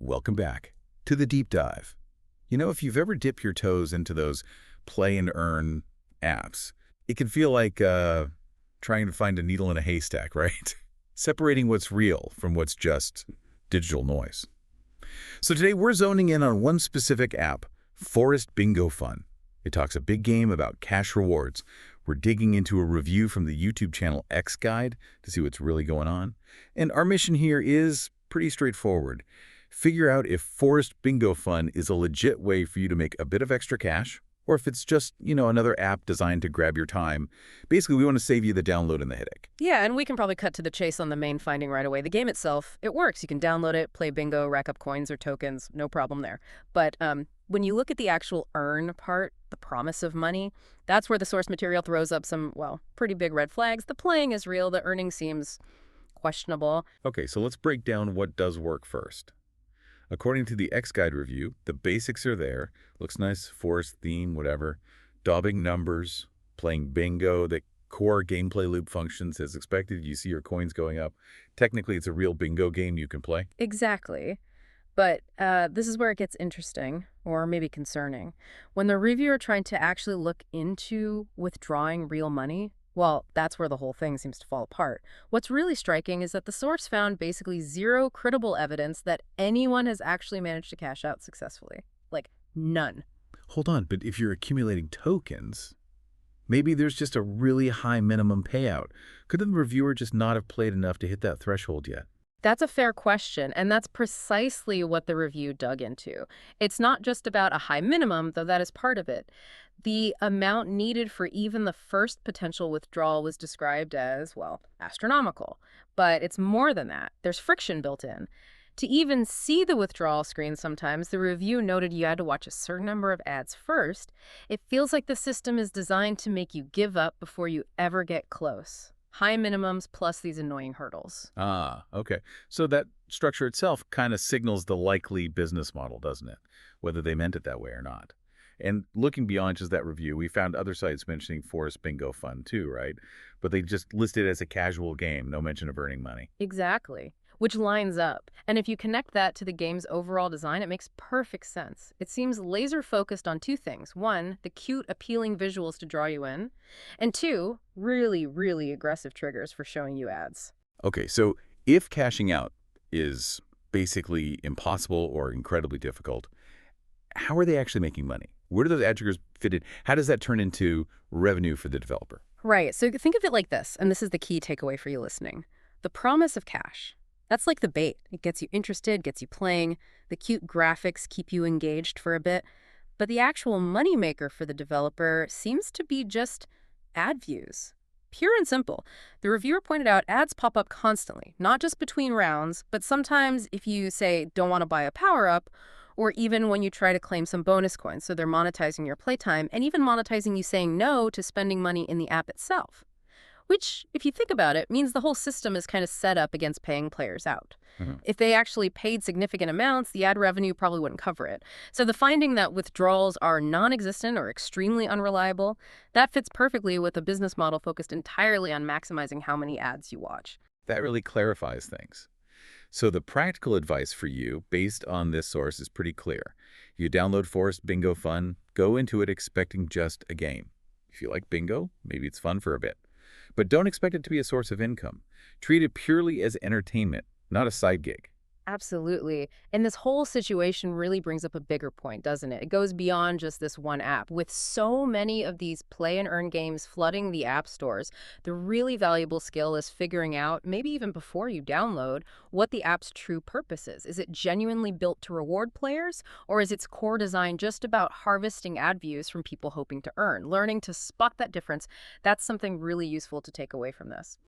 Welcome back to the deep dive. If you've ever dipped your toes into those play and earn apps, it can feel like trying to find a needle in a haystack, right? Separating what's real from what's just digital noise. So today we're zoning in on one specific app, Forest Bingo Fun. It talks a big game about cash rewards. We're digging into a review from the YouTube channel X Guide to see what's really going on. And our mission here is pretty straightforward. Figure out if Forest Bingo Fun is a legit way for you to make a bit of extra cash, or if it's just, another app designed to grab your time. Basically, we want to save you the download and the headache. Yeah, and we can probably cut to the chase on the main finding right away. The game itself, it works. You can download it, play bingo, rack up coins or tokens, no problem there. But when you look at the actual earn part, the promise of money, that's where the source material throws up some, pretty big red flags. The playing is real, the earning seems questionable. Okay, so let's break down what does work first. According to the X Guide review, the basics are there. Looks nice, forest theme, whatever. Daubing numbers, playing bingo, the core gameplay loop functions as expected. You see your coins going up. Technically, it's a real bingo game you can play. Exactly. But this is where it gets interesting, or maybe concerning. When the reviewer trying to actually look into withdrawing real money, well, that's where the whole thing seems to fall apart. What's really striking is that the source found basically zero credible evidence that anyone has actually managed to cash out successfully. Like, none. Hold on, but if you're accumulating tokens, maybe there's just a really high minimum payout. Could the reviewer just not have played enough to hit that threshold yet? That's a fair question, and that's precisely what the review dug into. It's not just about a high minimum, though that is part of it. The amount needed for even the first potential withdrawal was described as, astronomical. But it's more than that. There's friction built in. To even see the withdrawal screen sometimes, the review noted you had to watch a certain number of ads first. It feels like the system is designed to make you give up before you ever get close. High minimums plus these annoying hurdles. Ah, okay. So that structure itself kind of signals the likely business model, doesn't it? Whether they meant it that way or not. And looking beyond just that review, we found other sites mentioning Forest Bingo Fun too, right? But they just listed it as a casual game, no mention of earning money. Exactly. Which lines up. And if you connect that to the game's overall design, it makes perfect sense. It seems laser-focused on two things. One, the cute, appealing visuals to draw you in. And two, really, really aggressive triggers for showing you ads. Okay, so if cashing out is basically impossible or incredibly difficult, how are they actually making money? Where do those ad triggers fit in? How does that turn into revenue for the developer? Right. So think of it like this, and this is the key takeaway for you listening. The promise of cash. That's like the bait. It gets you interested, gets you playing. The cute graphics keep you engaged for a bit. But the actual moneymaker for the developer seems to be just ad views. Pure and simple. The reviewer pointed out ads pop up constantly, not just between rounds, but sometimes if you, say, don't want to buy a power-up, or even when you try to claim some bonus coins. So they're monetizing your playtime and even monetizing you saying no to spending money in the app itself. Which, if you think about it, means the whole system is kind of set up against paying players out. If they actually paid significant amounts, the ad revenue probably wouldn't cover it. So the finding that withdrawals are non-existent or extremely unreliable, that fits perfectly with a business model focused entirely on maximizing how many ads you watch. That really clarifies things. So the practical advice for you, based on this source, is pretty clear. You download Forest Bingo Fun, go into it expecting just a game. If you like bingo, maybe it's fun for a bit. But don't expect it to be a source of income. Treat it purely as entertainment, not a side gig. Absolutely. And this whole situation really brings up a bigger point, doesn't it? It goes beyond just this one app. With so many of these play and earn games flooding the app stores, the really valuable skill is figuring out, maybe even before you download, what the app's true purpose is. Is it genuinely built to reward players, or is its core design just about harvesting ad views from people hoping to earn? Learning to spot that difference, that's something really useful to take away from this.